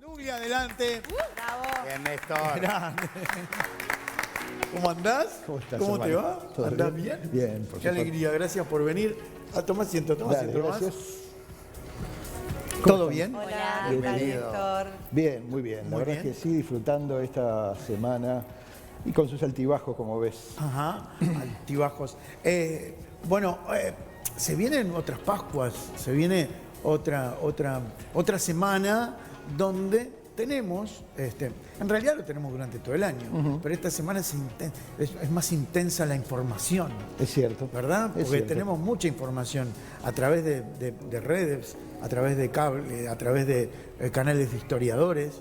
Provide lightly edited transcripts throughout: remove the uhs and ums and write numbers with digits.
Luli, adelante. Bravo. Bien, Néstor. Grande. ¿Cómo andás? ¿Cómo estás, ¿Cómo te hermano? va? ¿Todo ¿Andás bien? bien? Bien, por Qué supuesto. alegría, gracias por venir. Toma asiento, toma Dale, asiento más. gracias. ¿Todo bien? Hola, ¿qué tal, Bienvenido. Néstor? Bien, muy bien. La Muy verdad bien. que sí, disfrutando esta semana y con sus altibajos, como ves. Ajá, altibajos. Se vienen otras Pascuas, se viene otra semana donde tenemos, en realidad lo tenemos durante todo el año, pero esta semana es más intensa la información, Es cierto. ¿verdad? Es Porque cierto. tenemos mucha información a través de redes, a través de cable, a través de canales de historiadores.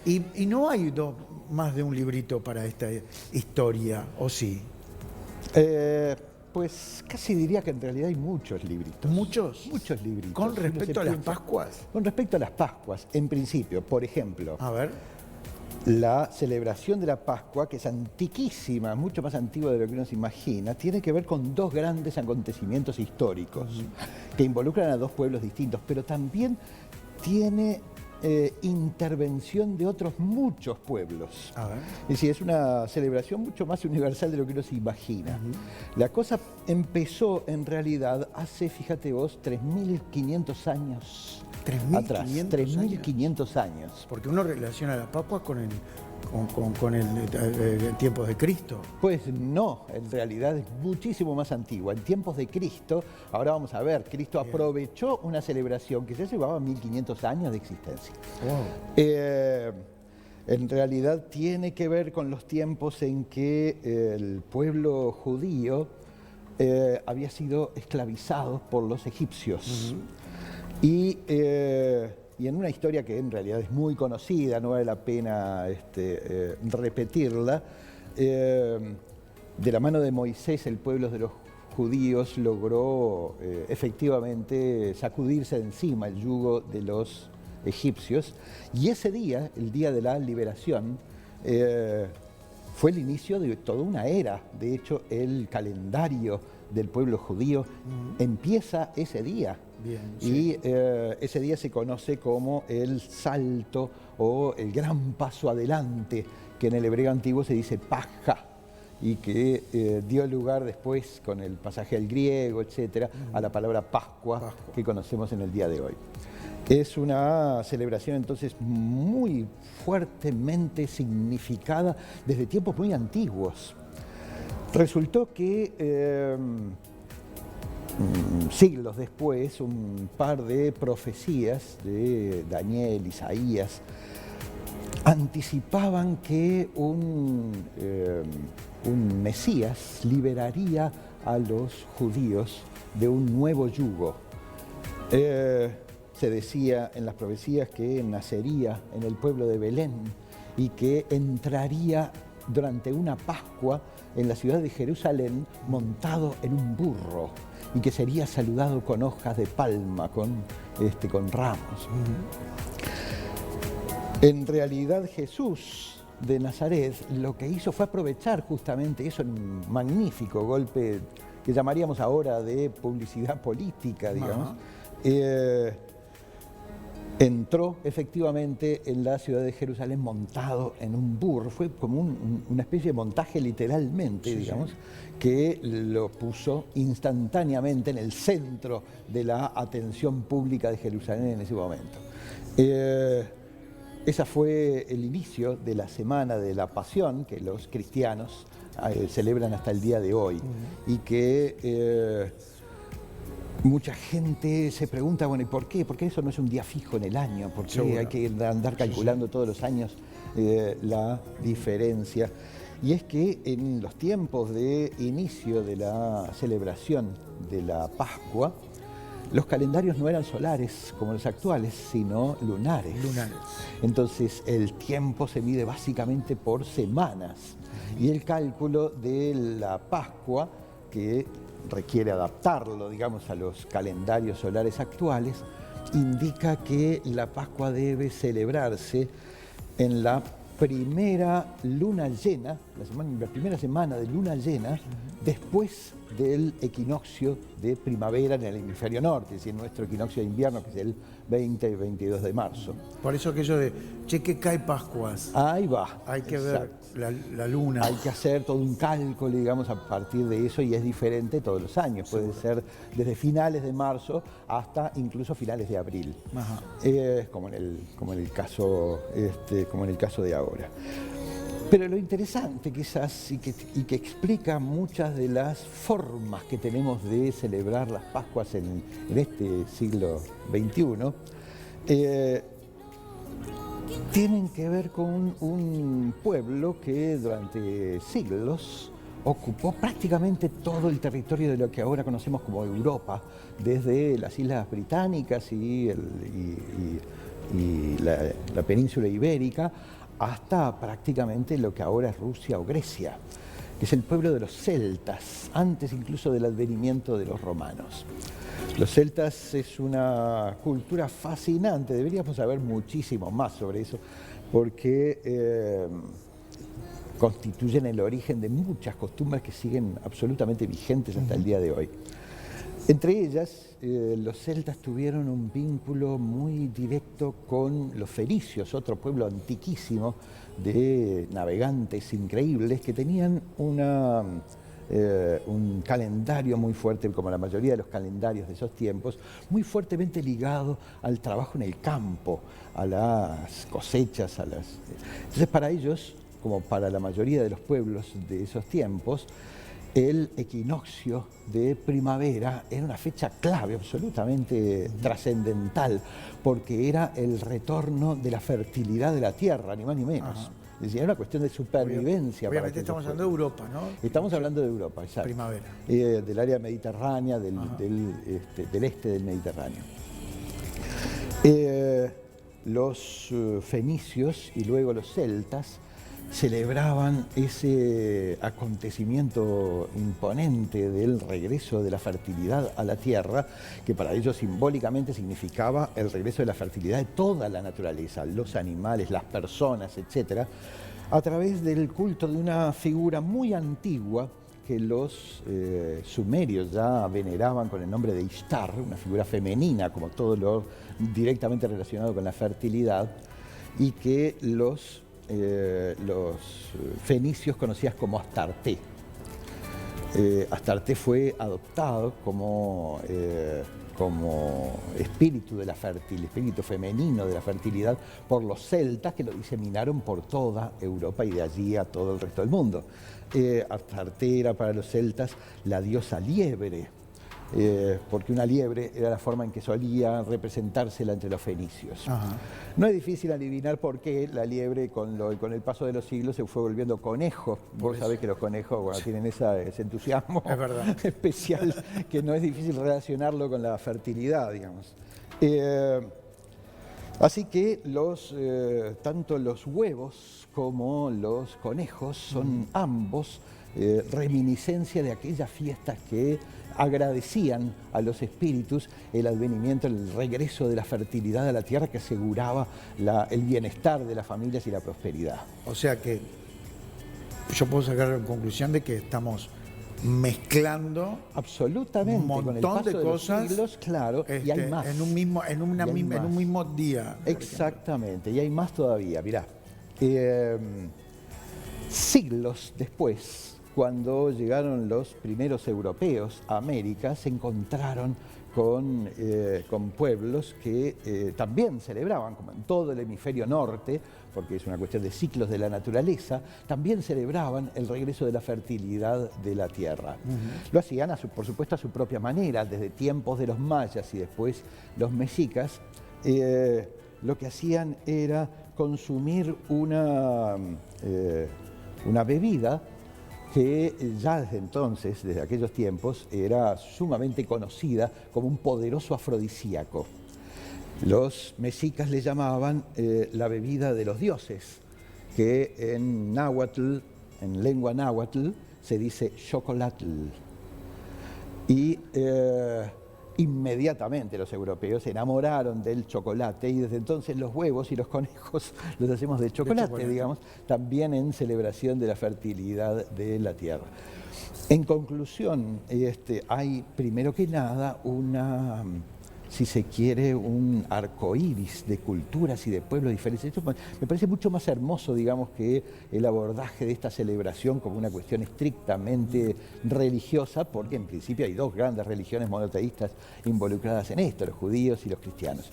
Y no hay más de un librito para esta historia, ¿o sí? Pues casi diría que en realidad hay muchos libritos. ¿Muchos? Muchos libritos. ¿Con Si uno respecto se a las piensa- Pascuas? Con respecto a las Pascuas, en principio, por ejemplo, A ver. la celebración de la Pascua, que es antiquísima, mucho más antigua de lo que uno se imagina, tiene que ver con dos grandes acontecimientos históricos que involucran a dos pueblos distintos, pero también tiene intervención de otros muchos pueblos. A ver. Es decir, es una celebración mucho más universal de lo que uno se imagina. La cosa empezó en realidad hace, fíjate vos, 3.500 años 3.500 atrás. 3.500 años. Porque uno relaciona la Pascua con el tiempo de Cristo. Pues no, en realidad es muchísimo más antigua. En tiempos de Cristo, ahora vamos a ver, Cristo aprovechó una celebración que ya llevaba 1.500 años de existencia. En realidad tiene que ver con los tiempos en que el pueblo judío había sido esclavizado por los egipcios. Y en una historia que en realidad es muy conocida, no vale la pena repetirla, de la mano de Moisés el pueblo de los judíos logró efectivamente sacudirse de encima el yugo de los egipcios, y ese día, el día de la liberación, fue el inicio de toda una era. De hecho, el calendario del pueblo judío empieza ese día. Bien, Y ese día se conoce como el salto o el gran paso adelante, que en el hebreo antiguo se dice Pascha, y que dio lugar después, con el pasaje al griego, etcétera, a la palabra Pascua, que conocemos en el día de hoy. Es una celebración entonces muy fuertemente significada desde tiempos muy antiguos. Resultó que siglos después, un par de profecías de Daniel, Isaías, anticipaban que un Mesías liberaría a los judíos de un nuevo yugo. Se decía en las profecías que nacería en el pueblo de Belén y que entraría durante una Pascua en la ciudad de Jerusalén montado en un burro y que sería saludado con hojas de palma, con ramos. En realidad Jesús de Nazaret lo que hizo fue aprovechar justamente eso, un magnífico golpe que llamaríamos ahora de publicidad política, digamos. Entró efectivamente en la ciudad de Jerusalén montado en un burro. Fue como una especie de montaje literalmente, digamos, que lo puso instantáneamente en el centro de la atención pública de Jerusalén en ese momento. Ese fue el inicio de la Semana de la Pasión, que los cristianos celebran hasta el día de hoy, y que mucha gente se pregunta, bueno, ¿y por qué? ¿Por qué eso no es un día fijo en el año? ¿Por qué Seguro. hay que andar calculando todos los años la diferencia? Y es que en los tiempos de inicio de la celebración de la Pascua, los calendarios no eran solares como los actuales, sino lunares. Lunares. Entonces el tiempo se mide básicamente por semanas. Y el cálculo de la Pascua, que requiere adaptarlo, digamos, a los calendarios solares actuales, indica que la Pascua debe celebrarse en la primera luna llena, la primera semana de luna llena, después del equinoccio de primavera en el hemisferio norte, es decir, nuestro equinoccio de invierno, que es el 20 y 22 de marzo. Por eso aquello de, che, que cae Pascuas. Ahí va. Hay que Exacto. ver la luna. Hay que hacer todo un cálculo, digamos, a partir de eso, y es diferente todos los años. Puede ser desde finales de marzo hasta incluso finales de abril. Ajá. Como en el caso de ahora. Pero lo interesante quizás y que explica muchas de las formas que tenemos de celebrar las Pascuas en este siglo XXI, tienen que ver con un pueblo que durante siglos ocupó prácticamente todo el territorio de lo que ahora conocemos como Europa, desde las Islas Británicas y la península ibérica, hasta prácticamente lo que ahora es Rusia o Grecia, que es el pueblo de los celtas, antes incluso del advenimiento de los romanos. Los celtas es una cultura fascinante, deberíamos saber muchísimo más sobre eso, porque constituyen el origen de muchas costumbres que siguen absolutamente vigentes hasta el día de hoy. Entre ellas, los celtas tuvieron un vínculo muy directo con los fenicios, otro pueblo antiquísimo de navegantes increíbles que tenían un calendario muy fuerte, como la mayoría de los calendarios de esos tiempos, muy fuertemente ligado al trabajo en el campo, a las cosechas, Entonces, para ellos, como para la mayoría de los pueblos de esos tiempos, el equinoccio de primavera era una fecha clave, absolutamente trascendental, porque era el retorno de la fertilidad de la tierra, ni más ni menos. Ajá. Es decir, era una cuestión de supervivencia. Obviamente estamos hablando de Europa, ¿no? Estamos hablando de Europa, exacto. Primavera. Del área mediterránea, del este del Mediterráneo. Los fenicios y luego los celtas celebraban ese acontecimiento imponente del regreso de la fertilidad a la tierra, que para ellos simbólicamente significaba el regreso de la fertilidad de toda la naturaleza, los animales, las personas, etc., a través del culto de una figura muy antigua que los sumerios ya veneraban con el nombre de Ishtar, una figura femenina, como todo lo directamente relacionado con la fertilidad, y que los fenicios conocían como Astarte. Astarte fue adoptado como espíritu de la espíritu femenino de la fertilidad por los celtas, que lo diseminaron por toda Europa y de allí a todo el resto del mundo. Astarte era para los celtas la diosa liebre, porque una liebre era la forma en que solía representársela entre los fenicios. Ajá. No es difícil adivinar por qué la liebre con el paso de los siglos se fue volviendo conejo. Vos sabés que los conejos tienen ese entusiasmo especial que no es difícil relacionarlo con la fertilidad, digamos. Así que tanto los huevos como los conejos son ambos reminiscencia de aquellas fiestas que agradecían a los espíritus el advenimiento, el regreso de la fertilidad a la tierra que aseguraba el bienestar de las familias y la prosperidad. O sea que yo puedo sacar la conclusión de que estamos mezclando absolutamente un montón con el paso de cosas, los siglos, claro, y hay más. En un mismo día. Exactamente, y hay más todavía. Mirá, siglos después, cuando llegaron los primeros europeos a América, se encontraron con pueblos que también celebraban, como en todo el hemisferio norte, porque es una cuestión de ciclos de la naturaleza, también celebraban el regreso de la fertilidad de la tierra. Lo hacían, por supuesto, a su propia manera, desde tiempos de los mayas y después los mexicas. Lo que hacían era consumir una bebida que ya desde entonces, desde aquellos tiempos, era sumamente conocida como un poderoso afrodisíaco. Los mexicas le llamaban la bebida de los dioses, que en náhuatl, en lengua náhuatl, se dice chocolatl. Y inmediatamente los europeos se enamoraron del chocolate y desde entonces los huevos y los conejos los hacemos de chocolate, digamos, también en celebración de la fertilidad de la tierra. En conclusión, hay primero que nada una, si se quiere, un arcoíris de culturas y de pueblos diferentes. Esto me parece mucho más hermoso, digamos, que el abordaje de esta celebración como una cuestión estrictamente religiosa, porque en principio hay dos grandes religiones monoteístas involucradas en esto, los judíos y los cristianos.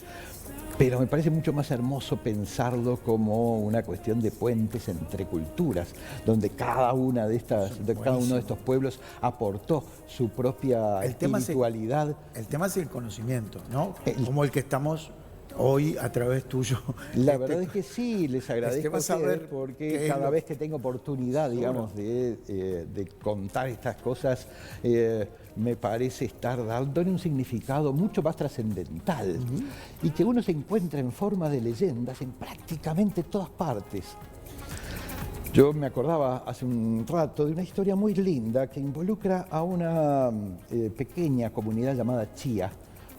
Pero me parece mucho más hermoso pensarlo como una cuestión de puentes entre culturas, donde cada una de cada uno de estos pueblos aportó su propia espiritualidad. El tema es el conocimiento, ¿no? Como el que estamos hoy a través tuyo. La verdad es que sí, les agradezco porque cada vez que tengo oportunidad, digamos, de contar estas cosas, me parece estar dándole un significado mucho más trascendental y que uno se encuentra en forma de leyendas en prácticamente todas partes. Yo me acordaba hace un rato de una historia muy linda que involucra a una pequeña comunidad llamada Chía,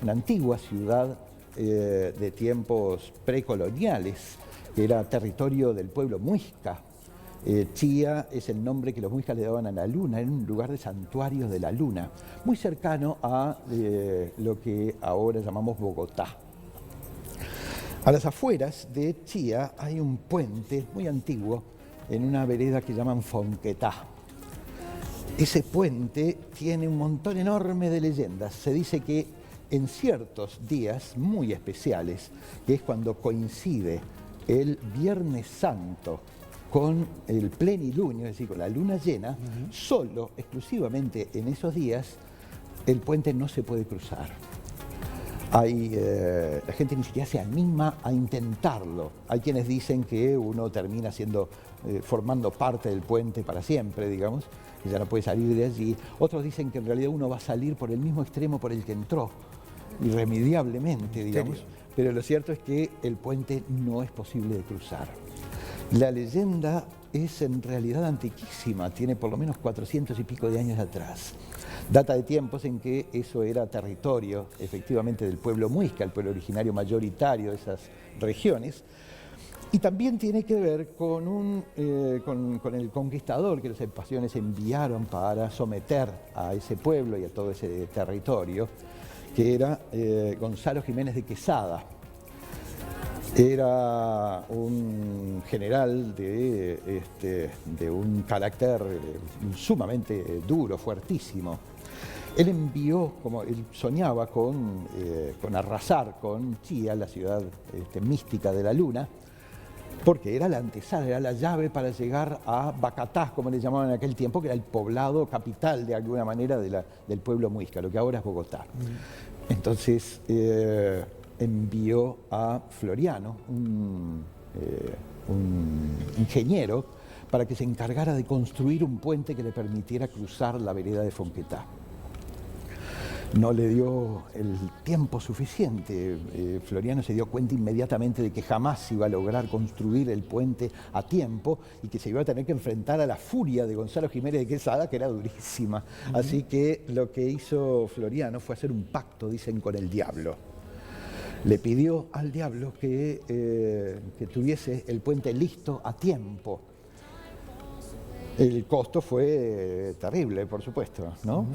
una antigua ciudad de tiempos precoloniales, que era territorio del pueblo muisca. Chía es el nombre que los muiscas le daban a la luna, era un lugar de santuario de la luna, muy cercano a lo que ahora llamamos Bogotá. A las afueras de Chía hay un puente muy antiguo en una vereda que llaman Fonquetá. Ese puente tiene un montón enorme de leyendas. Se dice que en ciertos días muy especiales, que es cuando coincide el Viernes Santo con el plenilunio, es decir, con la luna llena, solo, exclusivamente en esos días, el puente no se puede cruzar. La gente ni siquiera se anima a intentarlo. Hay quienes dicen que uno termina formando parte del puente para siempre, digamos, y ya no puede salir de allí. Otros dicen que en realidad uno va a salir por el mismo extremo por el que entró, irremediablemente, digamos, pero lo cierto es que el puente no es posible de cruzar. La leyenda es en realidad antiquísima, tiene por lo menos 400 y pico de años atrás. Data de tiempos en que eso era territorio, efectivamente, del pueblo muisca, el pueblo originario mayoritario de esas regiones. Y también tiene que ver con el conquistador que los españoles enviaron para someter a ese pueblo y a todo ese territorio, que era Gonzalo Jiménez de Quesada. Era un general de un carácter sumamente duro, fuertísimo. Él envió, como él soñaba con arrasar con Chía, la ciudad mística de la luna, porque era la antesala, era la llave para llegar a Bacatá, como le llamaban en aquel tiempo, que era el poblado capital de alguna manera del pueblo muisca, lo que ahora es Bogotá. Entonces envió a Floriano, un ingeniero, para que se encargara de construir un puente que le permitiera cruzar la vereda de Fonquetá. No le dio el tiempo suficiente. Floriano se dio cuenta inmediatamente de que jamás iba a lograr construir el puente a tiempo y que se iba a tener que enfrentar a la furia de Gonzalo Jiménez de Quesada, que era durísima. Así que lo que hizo Floriano fue hacer un pacto, dicen, con el diablo. Le pidió al diablo que tuviese el puente listo a tiempo. El costo fue terrible, por supuesto, ¿no?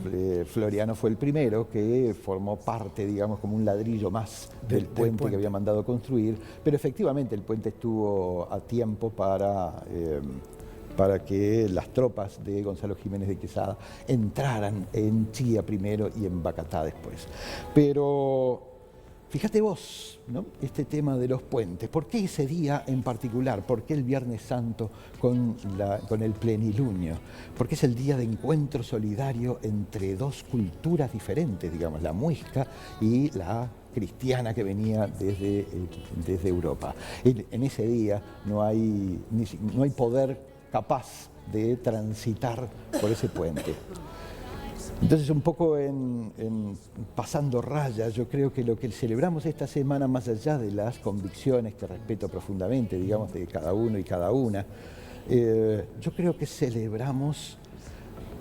Floriano fue el primero que formó parte, digamos, como un ladrillo más del puente que había mandado construir, pero efectivamente el puente estuvo a tiempo para que las tropas de Gonzalo Jiménez de Quesada entraran en Chía primero y en Bacatá después. Pero fíjate vos, ¿no? Este tema de los puentes. ¿Por qué ese día en particular? ¿Por qué el Viernes Santo con el plenilunio? Porque es el día de encuentro solidario entre dos culturas diferentes, digamos, la muisca y la cristiana que venía desde Europa. En ese día no hay poder capaz de transitar por ese puente. Entonces, un poco pasando rayas, yo creo que lo que celebramos esta semana, más allá de las convicciones que respeto profundamente, digamos, de cada uno y cada una, yo creo que celebramos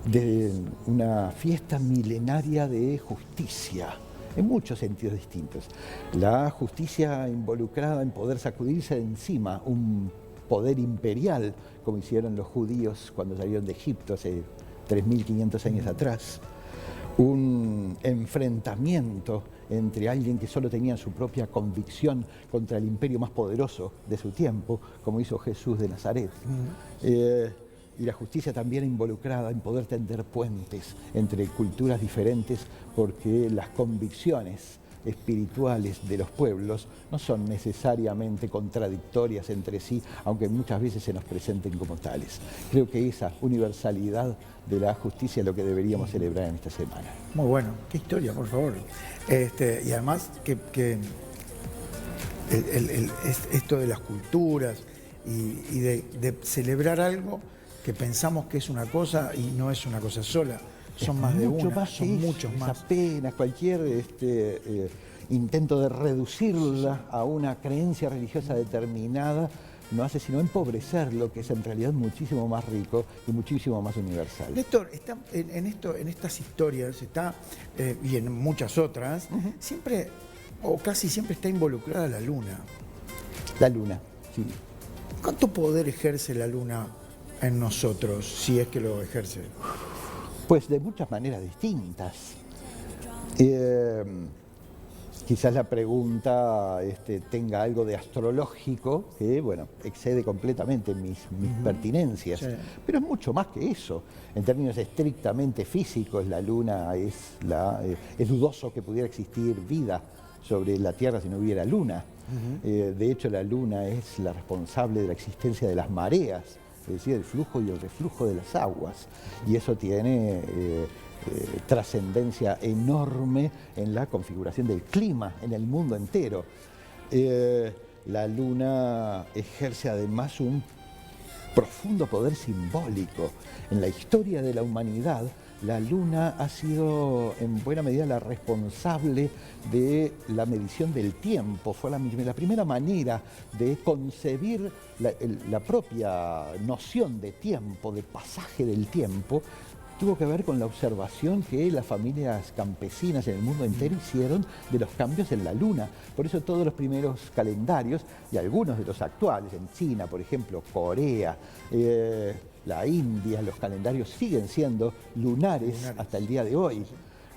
de una fiesta milenaria de justicia en muchos sentidos distintos. La justicia involucrada en poder sacudirse de encima un poder imperial, como hicieron los judíos cuando salieron de Egipto hace 3.500 años atrás. Un enfrentamiento entre alguien que solo tenía su propia convicción contra el imperio más poderoso de su tiempo, como hizo Jesús de Nazaret. Y la justicia también involucrada en poder tender puentes entre culturas diferentes, porque las convicciones espirituales de los pueblos no son necesariamente contradictorias entre sí, aunque muchas veces se nos presenten como tales. Creo que esa universalidad de la justicia es lo que deberíamos celebrar en esta semana. Muy bueno, qué historia, por favor. Y además que esto de las culturas y de celebrar algo que pensamos que es una cosa y no es una cosa sola. Son más de una, son muchos más. Apenas cualquier intento de reducirla a una creencia religiosa determinada no hace sino empobrecer lo que es en realidad muchísimo más rico y muchísimo más universal. Néstor, en estas historias está, y en muchas otras, siempre o casi siempre está involucrada la luna. La luna, sí. ¿Cuánto poder ejerce la luna en nosotros, si es que lo ejerce? Pues de muchas maneras distintas. Quizás la pregunta tenga algo de astrológico que, bueno, excede completamente mis pertinencias. Sí. Pero es mucho más que eso. En términos estrictamente físicos, la Luna es dudoso que pudiera existir vida sobre la Tierra si no hubiera Luna. De hecho, la Luna es la responsable de la existencia de las mareas, es decir, el flujo y el reflujo de las aguas. Y eso tiene trascendencia enorme en la configuración del clima en el mundo entero. La Luna ejerce además un profundo poder simbólico. En la historia de la humanidad, la Luna ha sido en buena medida la responsable de la medición del tiempo. Fue la primera manera de concebir la propia noción de tiempo, de pasaje del tiempo. Tuvo que ver con la observación que las familias campesinas en el mundo entero hicieron de los cambios en la Luna. Por eso todos los primeros calendarios, y algunos de los actuales, en China, por ejemplo, Corea, la India, los calendarios siguen siendo lunares hasta el día de hoy.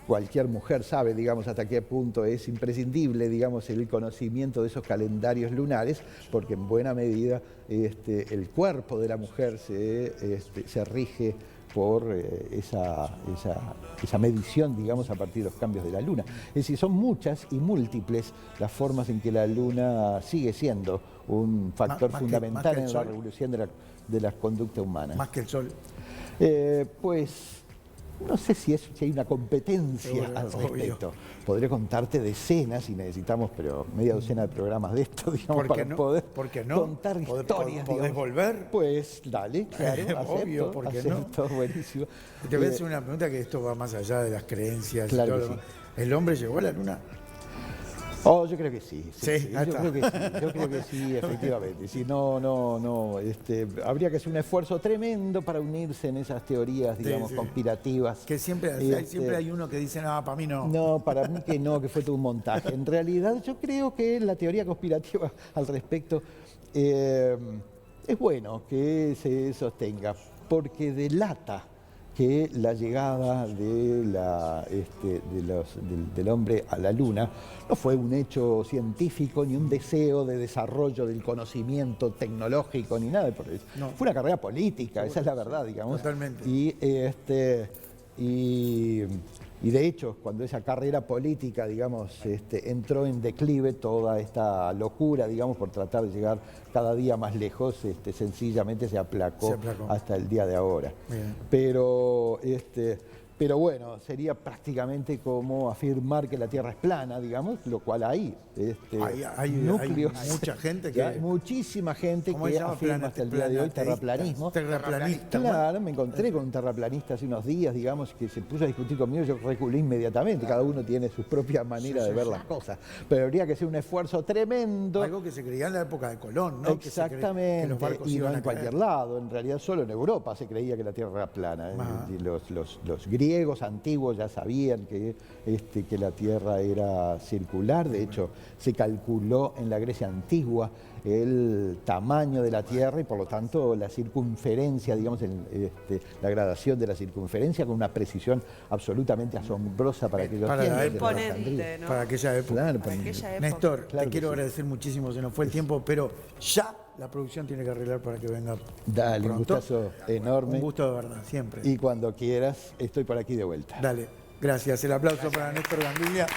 Cualquier mujer sabe, digamos, hasta qué punto es imprescindible, digamos, el conocimiento de esos calendarios lunares, porque en buena medida el cuerpo de la mujer se rige por esa medición, digamos, a partir de los cambios de la Luna. Es decir, son muchas y múltiples las formas en que la Luna sigue siendo un factor fundamental en la revolución de la conducta humana. Más que el Sol. Pues no sé si hay una competencia al respecto. Podría contarte decenas y necesitamos, pero media docena de programas de esto, digamos, para poder contar historias. ¿Podés volver? Pues dale, claro, obvio, ¿por qué no? Buenísimo. Te voy a hacer una pregunta que esto va más allá de las creencias. Claro y todo. Que sí. ¿El hombre llegó a la Luna? Oh, yo creo que sí. Sí, Yo creo que sí, efectivamente. Sí, habría que hacer un esfuerzo tremendo para unirse en esas teorías, digamos, conspirativas. Que siempre hay uno que dice, no, para mí no. No, para mí que no, que fue todo un montaje. En realidad, yo creo que la teoría conspirativa al respecto es bueno que se sostenga, porque delata que la llegada del hombre a la Luna no fue un hecho científico ni un deseo de desarrollo del conocimiento tecnológico ni nada por eso. No. Fue una carrera política, esa es la verdad, digamos. Totalmente. Y de hecho, cuando esa carrera política, digamos, entró en declive, toda esta locura, digamos, por tratar de llegar cada día más lejos, sencillamente se aplacó hasta el día de ahora. Bien. Pero bueno, sería prácticamente como afirmar que la Tierra es plana, digamos, lo cual hay núcleos. Hay mucha gente que... Hay muchísima gente que afirma hasta el día de hoy terraplanismo. Terraplanista. Claro, me encontré con un terraplanista hace unos días, digamos, que se puso a discutir conmigo, yo reculé inmediatamente, cada uno tiene su propia manera de ver las cosas, pero habría que hacer un esfuerzo tremendo. Algo que se creía en la época de Colón, ¿no? Exactamente, que los barcos y no en cualquier lado, en realidad solo en Europa se creía que la Tierra era plana, los griegos griegos antiguos ya sabían que la Tierra era circular. De hecho, se calculó en la Grecia antigua el tamaño de la Tierra y por lo tanto la circunferencia, digamos, la gradación de la circunferencia con una precisión absolutamente asombrosa para aquellos Para la tiempos. época. Imponente, ¿no? Para aquella época. Claro, Para aquella época. Néstor, Claro te quiero que sí. agradecer muchísimo, se nos fue el tiempo, pero ya la producción tiene que arreglar para que venga Dale, un pronto. gustazo enorme. Un gusto de verdad, siempre. Y cuando quieras, estoy por aquí de vuelta. Dale, gracias. El aplauso para Néstor Ganduglia.